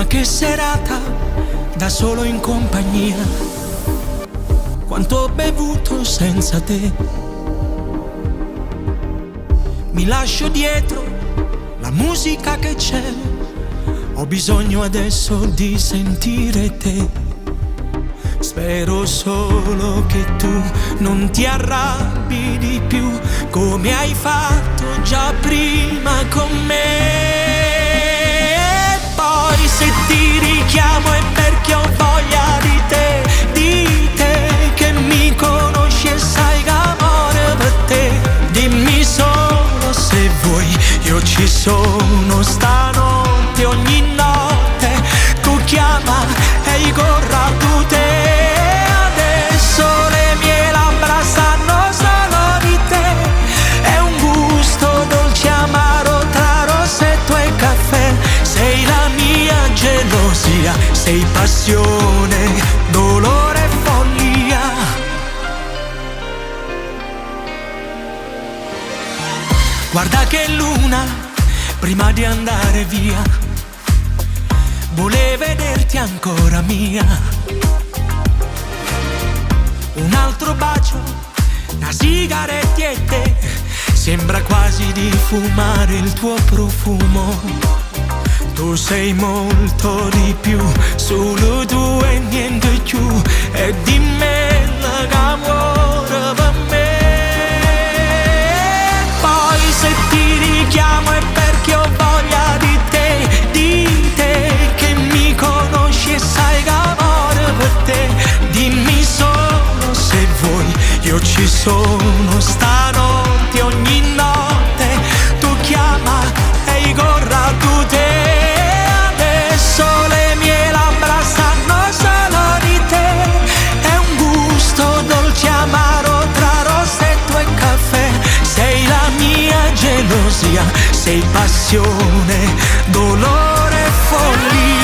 che serata da solo in compagnia, quanto ho bevuto senza te. Mi lascio dietro la musica che c'è, ho bisogno adesso di sentire te. Spero solo che tu non ti arrabbi di più, come hai fatto già prima con me. Poi se ti richiamo è perché ho voglia di te che mi conosci e sai che amore per te. Dimmi solo se vuoi, io ci sono stanotte, ogni notte tu chiama e io corro a te. Adesso le mie labbra sanno solo di te, è un gusto dolce amaro tra rossetto e caffè. Sei la mia gelosia, sei passione, dolore e follia. Guarda che luna, prima di andare via, vuole vederti ancora mia. Un altro bacio, una sigaretta e te, sembra quasi di fumare il tuo profumo. Tu sei molto di più, solo tu e niente più, e di me l'amore per me. Poi se ti richiamo è perché ho voglia di te che mi conosci e sai che amore per te. Dimmi solo se vuoi, io ci sono stanotte, ogni notte tu chiama e io corro a te. Adesso le mie labbra sanno solo di te, è un gusto dolce amaro tra rossetto e caffè. Sei la mia gelosia, sei passione, dolore e follia.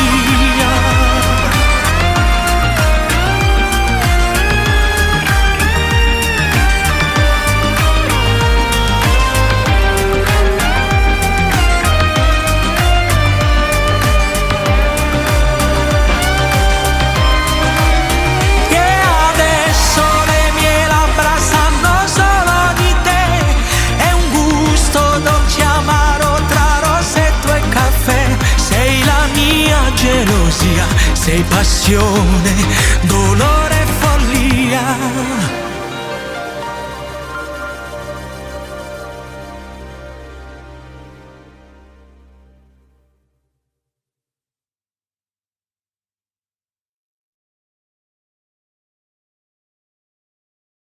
Gelosia, sei passione,